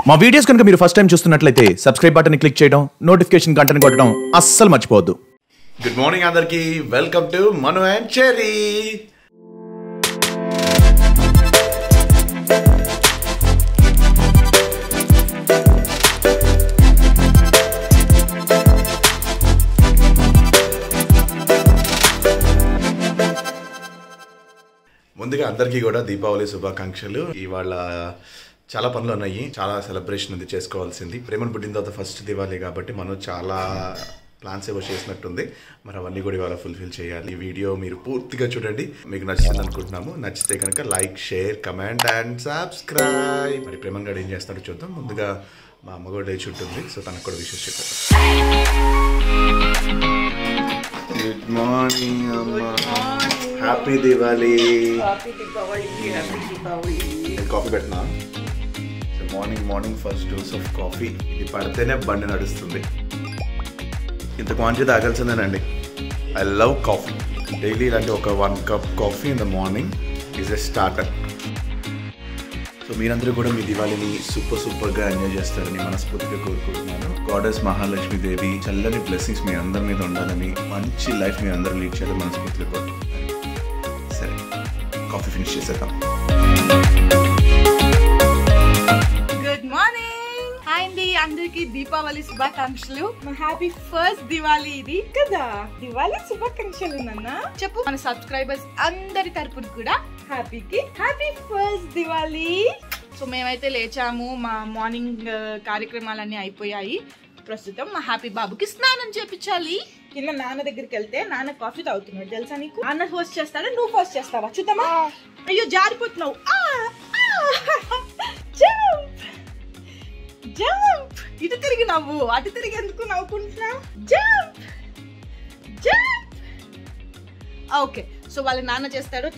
మా వీడియోస్ కనుక మీరు ఫస్ట్ టైం చూస్తున్నట్లయితే సబ్స్క్రైబ్ బటన్ క్లిక్ చేయడం, నోటిఫికేషన్ గంటని కొట్టడం అస్సలు మర్చిపోవద్దు. గుడ్ మార్నింగ్ అందరికి, welcome to Manu and cherry. ముందుగా అందరికీ కూడా దీపావళి శుభాకాంక్షలు. ఇవాళ చాలా పనులు ఉన్నాయి, చాలా సెలబ్రేషన్ ఉంది చేసుకోవాల్సింది. ప్రేమను పుట్టిన తర్వాత ఫస్ట్ దివాళీ కాబట్టి మనం చాలా ప్లాన్స్ ఏవో చేసినట్టుంది. మరి అవన్నీ కూడా ఇవాళ ఫుల్ఫిల్ చేయాలి. ఈ వీడియో మీరు పూర్తిగా చూడండి, మీకు నచ్చింది అనుకుంటున్నాము. నచ్చితే కనుక like, share, comment and subscribe. మరి ప్రేమన్ గారు ఏం చేస్తాడో చూద్దాం. ముందుగా మా అమ్మ కూడా లేచి ఉంటుంది, సో తనకు కూడా విషెస్ చెప్పారు. గుడ్ మార్నింగ్ అమ్మా, హ్యాపీ దివాళీ. కాఫీ పెట్టినా? Morning first dose of coffee. ఇది పడితేనే బండి నడుస్తుంది. ఇంత క్వాంటిటీ తాగాల్సిందేనండి. I love coffee. డైలీ ఇలాంటి ఒక 1 cup coffee in the morning is a starter. So మీరందరూ కూడా మీ దివాళీని సూపర్గా ఎంజాయ్ చేస్తారని మనస్ఫూర్తిగా కోరుకుంటున్నాను. గాడెస్ మహాలక్ష్మీదేవి చల్లని బ్లెస్సింగ్స్ మీ అందరి మీద ఉండాలని, మంచి లైఫ్ మీ అందరూ లీడ్ చేయాలని మనస్ఫూర్తిగా కోరుకుంటున్నాను. సరే, కాఫీ ఫినిష్ చేసేద్దాం. Good morning. హాయ్ అండి, అందరికి దీపావళి శుభాకాంక్షలు. హ్యాపీ ఫస్ట్ దివాళీ ఇది కదా. దివాళీ శుభాకాంక్షలు నాన్న చెప్పు. మన సబ్స్క్రైబర్స్ అందరి తరపున కూడా హ్యాపీ ఫస్ట్ దివాళీ. సో మేమైతే లేచాము, మా మార్నింగ్ కార్యక్రమాలన్నీ అయిపోయాయి. ప్రస్తుతం మా హ్యాపీ బాబుకి స్నానం చేపించాలి. కింద నాన్న దగ్గరికి వెళ్తే నాన్న కాఫీ తాగుతున్నాడు తెలుసా నీకు? నాన్న హోస్ట్ చేస్తాడా, నువ్వు హోస్ట్ చేస్తావా? చూద్దామా? అయ్యో జారిపోతున్నావు. జంప్. ఇటు తిరిగి నవ్వు, అటు తిరిగి ఎందుకు నవ్వుకుంటున్నావు? జంప్. ఓకే, సో వాళ్ళ నాన్న చేస్తాడు,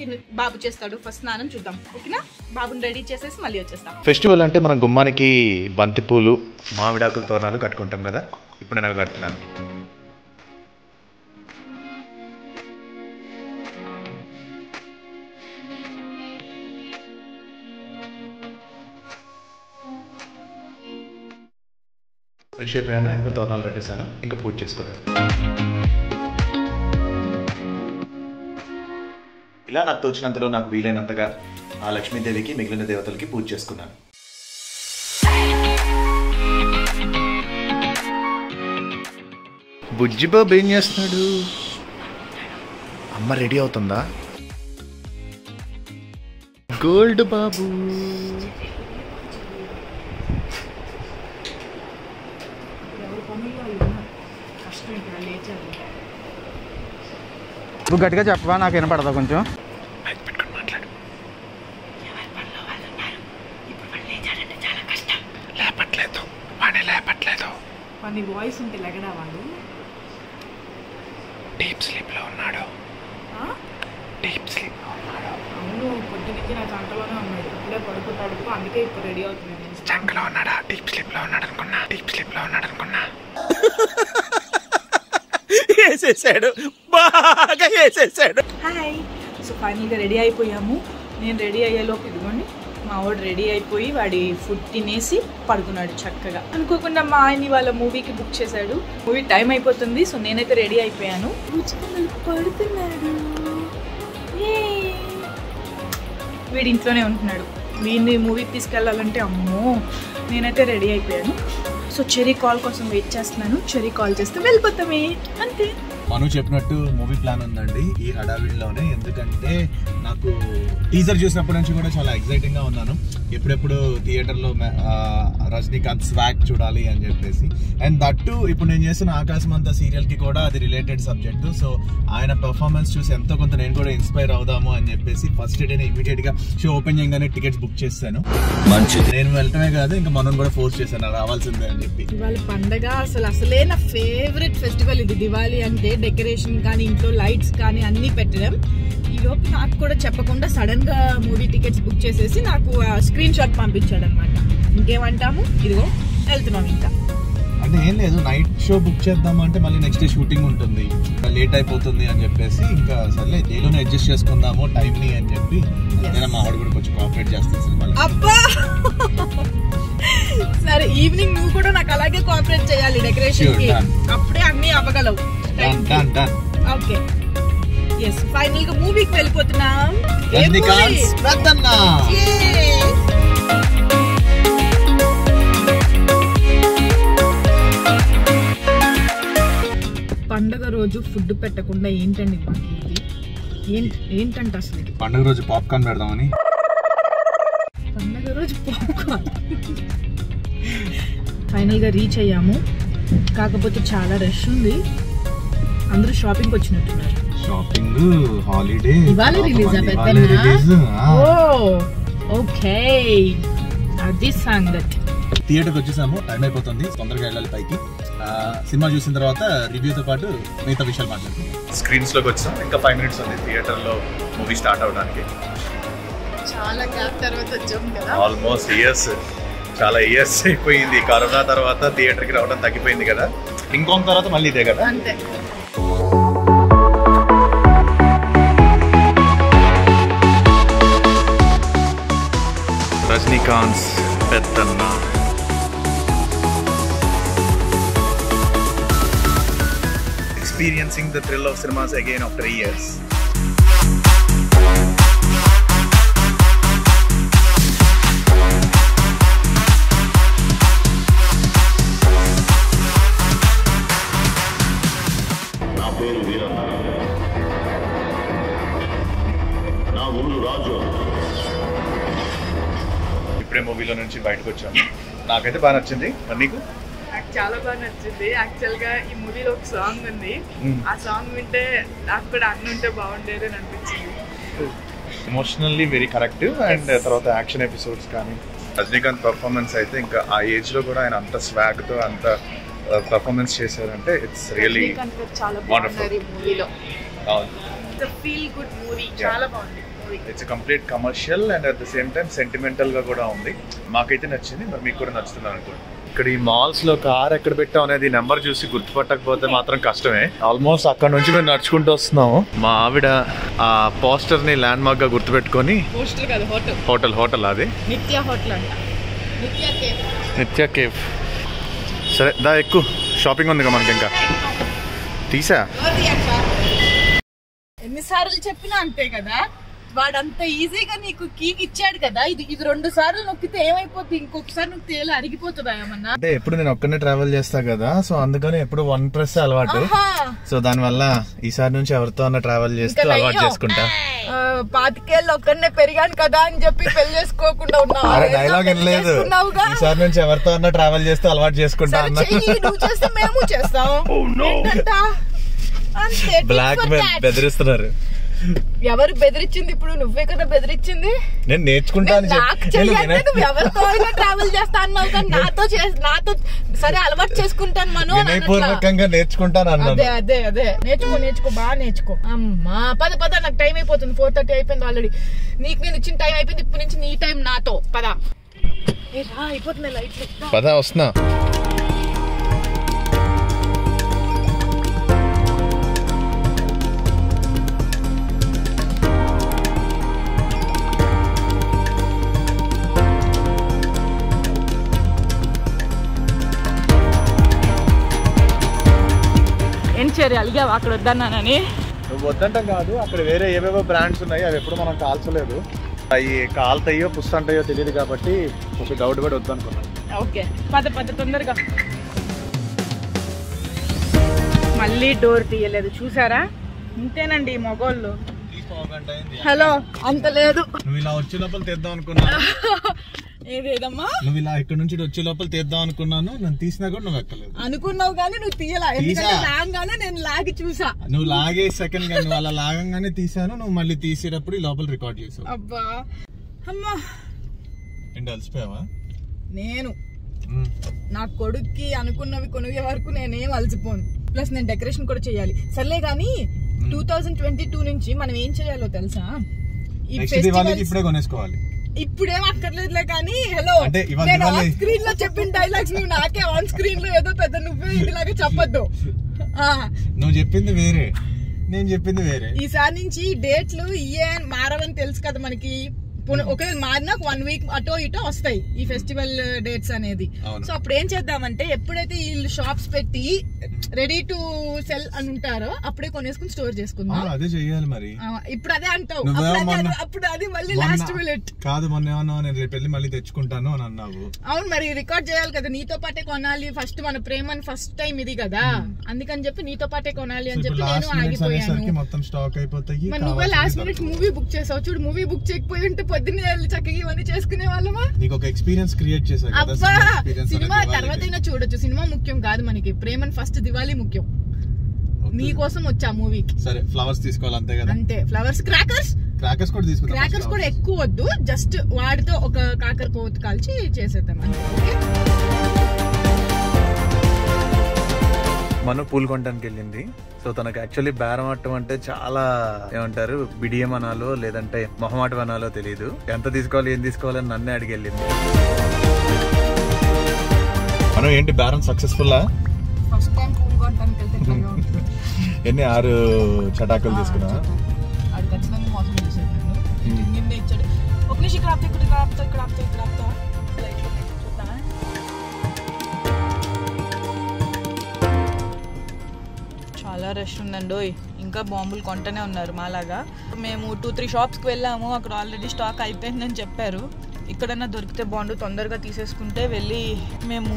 బాబు చేస్తాడు. ఫస్ట్ స్నానం చూద్దాం, ఓకేనా? బాబుని రెడీ చేసేసి మళ్ళీ వచ్చేస్తాం. ఫెస్టివల్ అంటే మనం గుమ్మానికి బంతిపూలు, మామిడాకుల తోరణాలు కట్టుకుంటాం కదా. ఇప్పుడు నేను కడుతున్నాను. ఫ్రెష్ అయిపోయాను, ఇంకా తోరణాలు కట్టేసాను, ఇంకా పూజ చేసుకోవాలి. ఇలా నాకు తోచినంతలో, నాకు వీలైనంతగా ఆ లక్ష్మీదేవికి, మిగిలిన దేవతలకి పూజ చేసుకున్నాను. బుజ్జి బాబు ఏం చేస్తున్నాడు? అమ్మ రెడీ అవుతుందా? గోల్డ్ బాబు నువ్వు గట్టిగా చెప్పవా, నాకు వినపడదా కొంచెం? లేపట్లేదు. వాడి వాయిస్ ఉంటే లగడా వాడు డీప్ స్లీప్ లో ఉన్నాడు. అవును, పొద్దు నుంచి నా చంకలోనే ఉన్నాడు. ఇప్పుడే పడుకుంటాడు, అందుకే ఇప్పుడు రెడీ అవుతుంది. చంకలో ఉన్నాడా? డీప్ స్లీప్ లో ఉన్నాడు అనుకున్నా. వేసేసాడు, బాగా వేసేసాడు. హాయ్. సో ఫైనల్గా రెడీ అయిపోయాము. నేను రెడీ అయ్యేలోపు ఇదిగోండి మా వాడు రెడీ అయిపోయి వాడి ఫుడ్ తినేసి పడుకున్నాడు చక్కగా. అనుకోకుండా మా ఆయన్ని వాళ్ళ మూవీకి బుక్ చేశాడు. మూవీ టైం అయిపోతుంది, సో నేనైతే రెడీ అయిపోయాను. పడుతున్నాడు, వీడి ఇంట్లోనే ఉంటున్నాడు. వీడిని మూవీకి తీసుకెళ్ళాలంటే అమ్మో. నేనైతే రెడీ అయిపోయాను. సో చెర్రీ కాల్ కోసం వెయిట్ చేస్తున్నాను. చెర్రీ కాల్ చేస్తే వెళ్ళిపోతామే, అంతే. మను చెప్పినట్టు మూవీ ప్లాన్ ఉందండి ఈ హడావిడిలోనే. ఎందుకంటే నాకు టీజర్ చూసినప్పటి నుంచి కూడా చాలా ఎక్సైటింగ్ గా ఉన్నాను. ఎప్పుడెప్పుడు థియేటర్లో రజనీకాంత్ స్వాగ్ చూడాలి అని చెప్పేసి. అండ్ దట్టు ఇప్పుడు నేను చేస్తున్న ఆకాశమంతా సీరియల్ కి కూడా అది రిలేటెడ్ సబ్జెక్ట్. సో ఆయన పెర్ఫార్మెన్స్ చూసి ఎంతో కొంత నేను కూడా ఇన్స్పైర్ అవుదాము అని చెప్పేసి ఫస్ట్ డే ఇమీడియట్ గా షో ఓపెన్ చేయగానే టికెట్స్ బుక్ చేశాను. నేను వెళ్ళటమే కాదు, ఇంకా మనం కూడా ఫోర్స్ చేశాను రావాల్సిందే అని చెప్పి. ఇవాళ పండగ అసలే నా ఫేవరెట్ ఫెస్టివల్ ఇది. దివాళీ అంటే డెకరేషన్ కానీ, ఇంట్లో లైట్స్ కానీ అన్నీ పెట్టడం. ఈలోపు నాకు కూడా చెప్పకుండా సడన్ గా మూవీ టికెట్స్ బుక్ చేసేసి నాకు స్క్రీన్ షాట్ పంపించాడు అనమాట. ఇంకేమంటాము, ఇదిగో వెళ్తున్నాం ఇంకా. అంటే ఏం లేదు, నైట్ షో బుక్ చేద్దాం అంటే మళ్ళీ నెక్స్ట్ డే షూటింగ్ ఉంటుంది, లేట్ అయిపోతుంది అని చెప్పేసి ఇంకా సర్లే డేలోనే అడ్జస్ట్ చేసుకుందాము టైం ని అని చెప్పి నేను మా ఆవిడ కూడా కొంచెం కోఆపరేట్ చేస్తాను సినిమాలో. అబ్బా సరే, ఈవినింగ్ నువ్వు కూడా నాకు అలాగే కోఆపరేట్ చేయాలి డెకరేషన్ కి, అప్పుడే అన్ని అవ్వగలవు. ఓకే ఎస్, ఫైనల్ గా మూవీకి వెళ్ళిపోతున్నాం. పండగ రోజు ఫుడ్ పెట్టకుండా ఏంటండి ఏంటంటే అసలు పండగ రోజు పాప్కార్న్ పెడదామని. పండగ రోజు పాప్కార్న్. ఫైనల్ గా రీచ్ అయ్యాము, కాకపోతే చాలా రష్ ఉంది, అందరూ షాపింగ్ వచ్చినట్టున్నారు. షాపింగ్ హాలిడే ఇవాళ రిలీజ్. ఓకే అది సంగతి. థియేటర్కి వచ్చేసాము, టైం అయిపోతుంది, తొందరగా వెళ్ళాలి పైకి. సినిమా చూసిన తర్వాత రివ్యూతో పాటు మిగతా విషయాలు మాట్లాడుతున్నాం. స్క్రీన్స్ లోకి వచ్చాం, ఇంకా 5 minutes ఉంది థియేటర్ లో మూవీ స్టార్ట్ అవడానికి. చాలా గ్యాప్ తర్వాత వచ్చాం కదా, ఆల్మోస్ట్ ఇయర్స్, చాలా ఇయర్స్ అయిపోయింది. కరోనా తర్వాత థియేటర్ కి రావడం తగ్గిపోయింది కదా, ఇంకొక తర్వాత మళ్ళీ ఇదే కదా. అంతే. రజనీకాంత్ పెద్దన్న experiencing the thrill of cinemas again after years. నా పేరు వీరన్న, నా ఊరు రాజు. ఇప్పుడే మూవీలో నుంచి బయటకు వచ్చాను, నాకైతే బాగా నచ్చింది. మరి నీకు? నాకు చాలా బాగా నచ్చింది. యాక్చువల్ గా ఈ మూవీలో ఒక సాంగ్ ఉంది, ఆ సాంగ్ వింటే నాకు కూడా అన్ని ఉంటే బాగుండేది అని అనిపించింది. Emotionally very correct. అండ్ తర్వాత యాక్షన్ ఎపిసోడ్స్ కానీ, రజనీకాంత్ పర్ఫార్మెన్స్ అయితే ఇంకా ఆ ఏజ్ లో కూడా ఆయన అంత స్వాగ్ తో అంత పర్ఫార్మెన్స్ చేశారంటే it's really wonderful. Feel good movie, చాలా బాగుంది. It's complete commercial and at the same time sentimental గా కూడా ఉంది. మాకైతే నచ్చింది, మరి మీకు కూడా నచ్చుతుంది అనుకోండి. ఇక్కడ ఈ మాల్స్ లో కార్ ఎక్కడ పెట్టాం అనేది నెంబర్ చూసి గుర్తుపట్టకపోతే మాత్రం కష్టమే. ఆల్మోస్ట్ అక్కడ నుంచి మేము నడుచుకుంటూ వస్తున్నాము. మా ఆవిడ ఆ పోస్టర్ ని ల్యాండ్ మార్క్ గా గుర్తుపెట్టుకొని, హోటల్ అది నిత్య హోటల్ అంట, నిత్య కేఫ్. సరే దా ఎక్కువ షాపింగ్ ఉంది కదా మనకి, ఇంకా తీసా. ఎన్నిసార్లు చెప్పినా అంతే కదా, వాడంత ఈజీగా నీకు కీక్ ఇచ్చాడు కదా, ఇది 2 సార్లు నొక్కితే ఏమైపోతుంది, ఇంకొకసారి నువ్వు తేలి అరిగిపోతుందా ఏమన్నా? అంటే ఎప్పుడు నేను ఒక్కనే ట్రావెల్ చేస్తా కదా, సో అందుకని ఎప్పుడు 1 press అలవాటు. సో దాని వల్ల ఈసారి నుంచి ఎవరితో అన్న ట్రావెల్ చేస్తూ అలవాటు చేసుకుంటా. 25 ఏళ్ళు ఒక్కనే పెరిగాను కదా అని చెప్పి పెళ్లి చేసుకోకుండా ఉన్నావు. డైలాగ్ ఏం లేదు, ఈసారి నుంచి ఎవరితో అన్న ట్రావెల్ చేస్తూ అలవాటు చేసుకుంటా అన్నా. నువ్వు చేస్తే మేము చేస్తాం. బ్లాక్ మెయిల్ బెదిరిస్తున్నారు. ఎవరు బెదిరించింది? ఇప్పుడు నువ్వే కదా బెదిరించింది. నేను నేర్చుకుంటాను, ఎవరితో అయినా ట్రావెల్ చేస్తా అన్నావు కానీ నాతో సరే అలవాటు చేసుకుంటాను మనం, వినయపూర్వకంగా నేర్చుకుంటాను అన్నా. అదే నేర్చుకో బాగా నేర్చుకో. అమ్మా పద నాకు టైం అయిపోతుంది, 4:30 అయిపోయింది ఆల్రెడీ. నీకు నేను ఇచ్చిన టైం అయిపోయింది, ఇప్పటి నుంచి నీ టైం నాతో. పద అయిపోతుంది లైట్. పద వస్తున్నా. అలిగావా అక్కడ వద్దన్నానని? నువ్వు వద్దంటాం కాదు, అక్కడ వేరే ఏవేవో బ్రాండ్స్ ఉన్నాయి, అవి ఎప్పుడు మనం కాల్చలేదు. అవి కాలుతాయో పుస్తంటాయో తెలియదు కాబట్టి ఒక డౌట్ కూడా వద్దనుకున్నాను. ఓకే పద తొందరగా. మళ్ళీ డోర్ తీయలేదు చూసారా, ఇంతేనండి మగోళ్ళు. హలో అంత లేదు. నువ్వు ఇలా వచ్చే లోపల తెద్దాం అనుకున్నా. ఏదేదమ్మా, నువ్వు ఇలా ఇక్కడ నుంచి వచ్చే లోపల తీద్దాం అనుకున్నాను, నన్ను తీసినా కూడా నువ్వు ఎక్కలేదు. అనుకున్నావు కానీ నువ్వు తీయలా, లాగానే నేను లాగి చూసా. నువ్వు లాగే సెకండ్ గా నువ్వు అలా లాగంగానే తీసాను, నువ్వు మళ్ళీ తీసేటప్పుడు ఈ లోపల రికార్డ్ చేసావు. అబ్బా అమ్మా, ఏంటి అలసిపోయావా? నేను నా కొడుక్కి అనుకున్నవి కొనిగే వరకు నేనేం అలసిపోను. ప్లస్ నేను డెకరేషన్ కూడా చేయాలి. సర్లే గానీ 2022 నుంచి మనం ఏం చేయాలో తెలుసా? ఇప్పుడే కొనేసుకోవాలి. ఇప్పుడేం అక్కర్లేదులే కానీ హలో అంటే ఇవాళ నేను దివాళీ- ఆన్ స్క్రీన్ లో చెప్పిన డైలాగ్స్ నువ్వు నాకే ఆన్ స్క్రీన్ లో ఏదో పెద్ద నువ్వే ఇలాగే చెప్పొద్దు. నువ్వు చెప్పింది వేరే, నేను చెప్పింది వేరే. ఈసారి నుంచి డేట్లు ఇయే మారవని తెలుసు కదా మనకి. ఒకవేళ మారినా 1 వీక్ అటో ఇటో వస్తాయి ఈ ఫెస్టివల్ డేట్స్ అనేది. సో అప్పుడు ఏం చేద్దామంటే ఎప్పుడైతే వీళ్ళు షాప్స్ పెట్టి రెడీ టు సెల్ అని ఉంటారో అప్పుడే కొనేసుకుని స్టోర్ చేసుకుందాం. అదే చెయ్యాలి మరి. ఇప్పుడు అదే అంటావు, అప్పుడు అది మళ్ళీ లాస్ట్ మినిట్ కాదు. మొన్న ఏమన్నా నేను రేపు వెళ్ళి మళ్ళీ తెచ్చుకుంటాను అని అన్నావు. అవును మరి రికార్డ్ చేయాలి కదా, నీతో పాటే కొనాలి. ఫస్ట్ మన ప్రేమని ఫస్ట్ టైం ఇది కదా, అందుకని చెప్పి నీతో పాటే కొనాలి అని చెప్పి నేను ఆగిపోయాను. మొత్తం స్టాక్ అయిపోతాయి. మరి నువ్వే లాస్ట్ మినిట్ మూవీ బుక్ చేసావు చూడు. మూవీ బుక్ చేయకపోయి ఉంటే పొద్దున్నే వెళ్ళి చక్కగా ఇవన్నీ చేసుకునే వాళ్ళమా. నీకు ఒక ఎక్స్పీరియన్స్ క్రియేట్ చేశాను కదా. సినిమా తర్వాత అయినా చూడొచ్చు, సినిమా ముఖ్యం కాదు మనకి, ప్రేమన్ ఫస్ట్ దివాళీ ముఖ్యం. నీ కోసం వచ్చా మూవీకి. సరే ఫ్లవర్స్ తీసుకోవాలి అంతే కదా. అంతే, ఫ్లవర్స్, క్రాకర్స్ కూడా తీసుకుందాం. క్రాకర్స్ కూడా ఎక్కువ వద్దు, జస్ట్ వాడితో ఒక కాకర పోతు కాల్చి చేసేద్దాం అంతే. మనం పూలు కొనడానికి వెళ్ళింది. సో తనకు యాక్చువల్లీ బేరం ఆడటం అంటే చాలా ఏమంటారు బిడియం అనాలో లేదంటే మొహమాటం అనాలో తెలియదు. ఎంత తీసుకోవాలి ఏం తీసుకోవాలని నన్నే అడిగి వెళ్ళింది. మనం ఏంటి బేరం సక్సెస్ఫుల్? ఫస్ట్ టైం పూలు కొనడానికి వెళ్తే ఎన్ని 6 చటాకులు తీసుకున్నా. అది ఖచ్చితంగా మోసం చేశాడు. నిన్న ఇచ్చాడు. ఒక నిమిషం ఇక్కడ ఆపుతా, ఇక్కడ ఆపుతా, ఇక్కడ ఆపుతా, ఇక్కడ ఆపుతా. చాలా రష్ ఉందండి. ఇంకా బాంబులు కొంటనే ఉన్నారు మాలాగా. మేము 2-3 షాప్స్కి వెళ్ళాము, అక్కడ ఆల్రెడీ స్టాక్ అయిపోయిందని చెప్పారు. ఇక్కడన్నా దొరికితే బాండు తొందరగా తీసేసుకుంటే వెళ్ళి మేము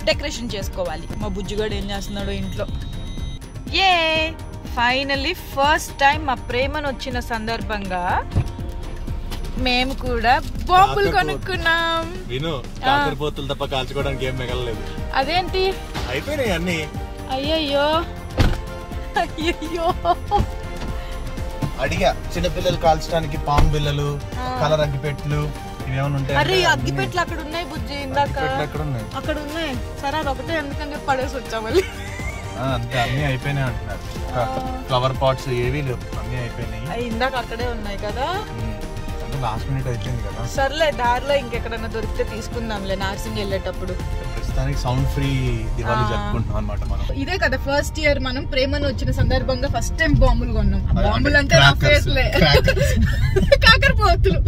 డెకరేషన్ చేసుకోవాలి. మా బుజ్జిగాడు ఏం చేస్తున్నాడో ఇంట్లో. ఏ ఫైనల్లీ ఫస్ట్ టైం మా ప్రేమను వచ్చిన సందర్భంగా మేము కూడా బాంబులు కొనుక్కున్నాం. విను, కాకరపోతులు తప్ప కాల్చుకోవడానికి ఏం మిగలలేదు. అదేంటి అయిపోయినాయి అన్ని. అయ్యయ్యో అయ్యయ్యో. అడిగా చిన్నపిల్లలు కాల్చడానికి పాము బిల్లలు, కలర్ అగ్గిపెట్లు ఇవేమైనా ఉంటాయి. అరే అగ్గిపెట్లు అక్కడ ఉన్నాయి బుజ్జి, ఇందాక అక్కడ ఉన్నాయి. సరే అది ఒకటే ఎందుకని చెప్పి పడేసి వచ్చా మళ్ళీ. అంతే అన్ని అయిపోయినాయి అంటున్నారు. ఫ్లవర్ పాట్స్ ఏవి లేవు, అన్ని అయిపోయినాయి. ఇందాక అక్కడే ఉన్నాయి కదా, లాస్ట్ మినిట్ అయిపోయింది కదా. సర్లే దారిలో ఇంకెక్కడన్నా దొరికితే తీసుకుందాంలే నార్సింగ్ వెళ్ళేటప్పుడు. ప్రస్తుతానికి సౌండ్ ఫ్రీ దివాళీ జరుపుకుంటున్నాం అన్నమాట మనం. ఇదే కదా ఫస్ట్ ఇయర్ మనం ప్రేమను వచ్చిన సందర్భంగా ఫస్ట్ టైం బాంబులు కొన్నాం. బాంబులు అంటే నా ఫేస్లే కాకరపోతులు.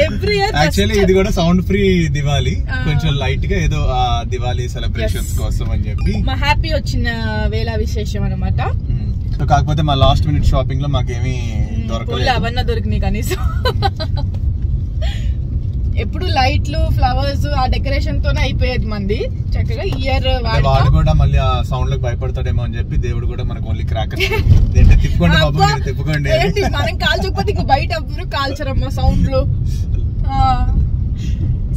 ఎవ్రీ ఇయర్ యాక్చువల్లీ ఇది కూడా సౌండ్ ఫ్రీ దివాళీ, కొంచెం లైట్ గా ఏదో దివాళీ సెలబ్రేషన్స్ కోసం అని చెప్పి మా హ్యాపీ వచ్చిన వేళ విశేషం అన్నమాట. కాకపోతే మా లాస్ట్ మినిట్ షాపింగ్ లో మాకేమీ దొరకలేదు. అవన్నీ దొరికినాయి కనీసం. ఎప్పుడు లైట్లు ఫ్లవర్స్ ఆ డెకరేషన్ తోనే అయిపోయేది మంది చక్కగా. ఇయర్ వాడు కూడా మళ్ళీ ఆ సౌండ్ లకు భయపడతాడేమో అని చెప్పి దేవుడు కూడా మనకు ఓన్లీ క్రాకర్ తిప్పుకోండి బాబు తిప్పుకోండి. మనం కాల్చకపోతే ఇంక బయట ఎవ్వరు కాల్చరమ్మా సౌండ్లు.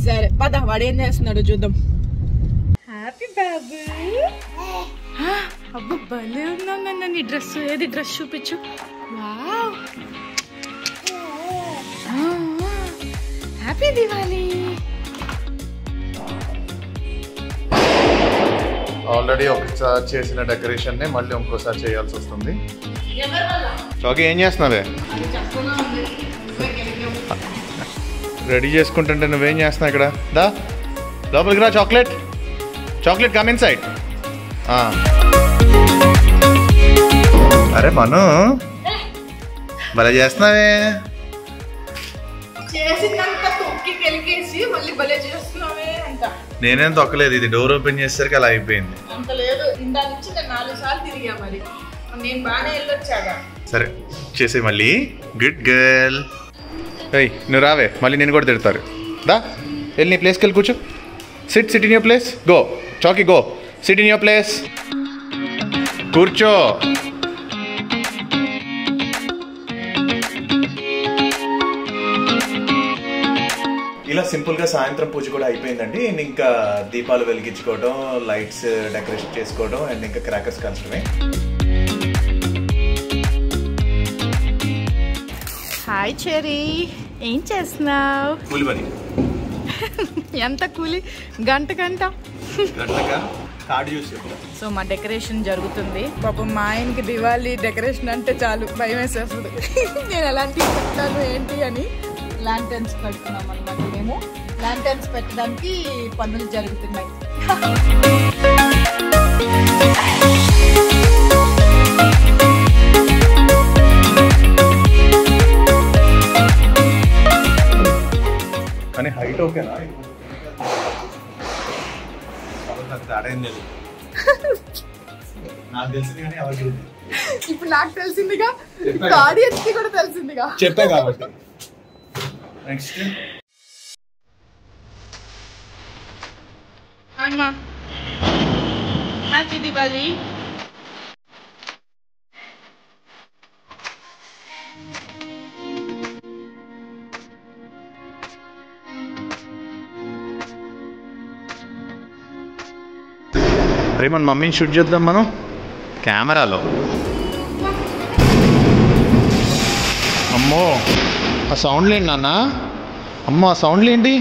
సరే పద, వాడు ఏం చేస్తున్నాడు చూద్దాం. హ్యాపీ బాబు. అబ్బా భలే ఉందా నీ డ్రెస్. ఏది డ్రెస్ చూపించు. Wow, happy Diwali. ఆల్రెడీ ఒకసారి చేసిన డెకరేషన్ నే మళ్ళీ ఇంకోసారి చేయాల్సి వస్తుంది. ఓకే, ఏం చేస్తున్నావే? రెడీ చేసుకుంటుంటే నువ్వేం చేస్తున్నావు ఇక్కడ? దా లోపలికి రా. Chocolate come in side. అరే మను భలే చేస్తున్నావే. నేనేం తొక్కలేదు, ఇది డోర్ ఓపెన్ చేసేసరికి అలా అయిపోయింది. అంత లేదు, ఇందా నుంచి నేను 4 సార్లు తిరిగా. మరి నేను బాగానే వెళ్ళొచ్చాగా. సరే చేసే మళ్ళీ. Good girl. నువ్వు రావే, మళ్ళీ నేను కూడా తిడతారు. దా వెళ్ళి నీ ప్లేస్కి వెళ్ళి కూర్చో. SIT in your place. Go Chaki, go SIT in your place. కూర్చో. ఇలా సింపుల్గా సాయంత్రం పూజ కూడా అయిపోయిందండి. ఇంకా దీపాలు వెలిగించుకోవడం, లైట్స్ డెకరేషన్ చేసుకోవడం అండ్ ఇంకా క్రాకర్స్ కాల్చడమే. హాయ్ చెరీ, ఏం చేస్తున్నావు? కూలి పని. ఎంత కూలి? గంటగా కార్డు చూసి. సో మా డెకరేషన్ జరుగుతుంది. పాపం మా ఆయనకి దివాళీ డెకరేషన్ అంటే చాలు భయం వేసేస్తుంది. నేను ఎలాంటివి చెప్తాను ఏంటి అని. లాంటర్న్స్ పెడుతున్నాం అన్నమాట. మేము లాంటర్న్స్ పెట్టడానికి పనులు జరుగుతున్నాయి. కానీ హైట్ ఓకేనా? లేదు నాకు తెలిసింది కానీ ఎవరికి ఇప్పుడు నాకు తెలిసిందిగా, ఆడియన్స్ కి కూడా తెలిసిందిగా చెప్పా కాబట్టి. Next happy Diwali. అరే మన మమ్మీని షూట్ చేద్దాం మనం కెమెరాలో. అమ్మో ఆ సౌండ్లు ఏంటి నాన్న? అమ్మో ఆ సౌండ్లు ఏంటి?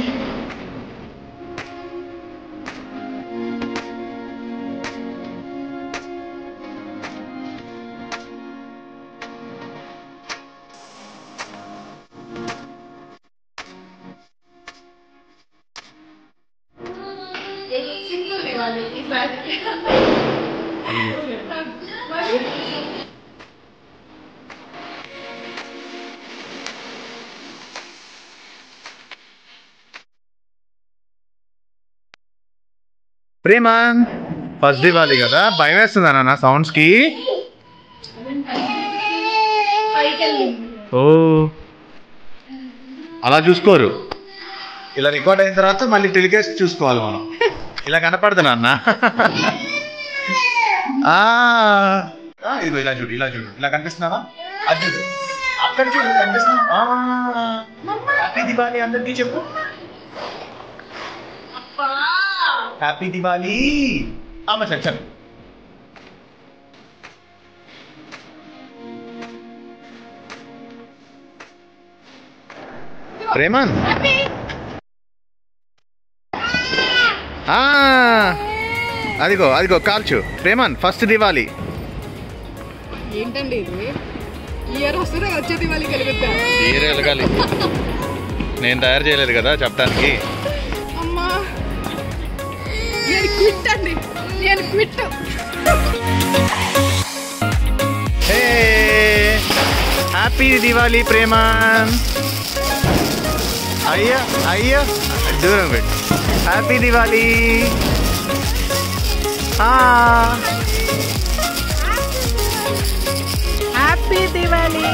ప్రేమన్ ఫస్ట్ దివాళీ కదా, భయం వేస్తుందా నాన్న సౌండ్స్కి? ఓ అలా చూసుకోరు, ఇలా రికార్డ్ అయిన తర్వాత మళ్ళీ టెలికాస్ట్ చూసుకోవాలి మనం. ఇలా కనపడదు నాన్న. ఇదిగో ఇలా చూడు, ఇలా చూడు, ఇలా కనిపిస్తున్నావా? అది చూడు, అక్కడ చూడు కనిపిస్తున్నా. హ్యాపీ దివాళీ అందరికీ చెప్పు. హ్యాపీ దివాళీ. అమ్మ చచ్చాను. ప్రేమన్ అదిగో అదిగో కాల్చు. ప్రేమన్ ఫస్ట్ దివాళీ. ఏంటండి ఇది? ఇయర్ వస్తేనే వచ్చే దివాళీ కలుగుతా. ఇయర్ వెలగాలి. నేను తయారు చేయలేదు కదా చెప్పడానికి. అమ్మా నేను క్విట్ అండి, నేను క్విట్. హ్యాపీ దివాళీ ప్రేమన్. అయ్యా అయ్యా దూరం పెట్టు. హ్యాపీ దివాళీ. హ్యాపీ దివాళీ.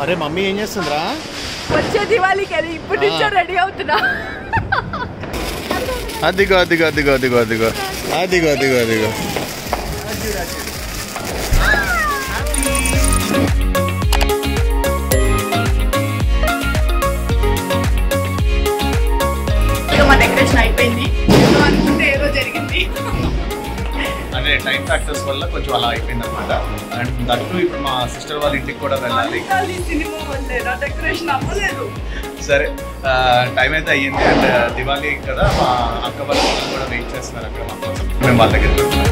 అరే మమ్మీ ఏం చేస్తుందిరా? వచ్చే దివాళీకి అది ఇప్పటి నుంచో రెడీ అవుతున్నా. అదిగో అదిగో అదిగో అదిగో అదిగో అదిగో అదిగో అదిగో. మా డెకరేషన్ అయిపోయింది అనుకుంటే ఏదో జరిగింది. అంటే టైం ఫ్యాక్టర్స్ వల్ల కొంచెం అలా అయిపోయింది అనమాట. అండ్ దట్టు ఇప్పుడు మా సిస్టర్ వాళ్ళ ఇంటికి కూడా వెళ్ళాలి. సినిమా వల్లేదా డెకరేషన్ అవ్వలేదు. సరే టైం అయితే అయ్యింది. అండ్ దివాళీ కదా, మా అక్క వాళ్ళ పిల్లలు కూడా వెయిట్ చేస్తున్నారు అక్కడ మా కోసం. మేము వాళ్ళ దగ్గరికి వెళ్తున్నాం.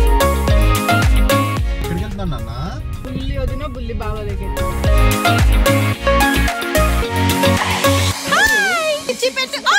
బుల్లి వదిన బుల్లి బావ దగ్గర. పెట్టు.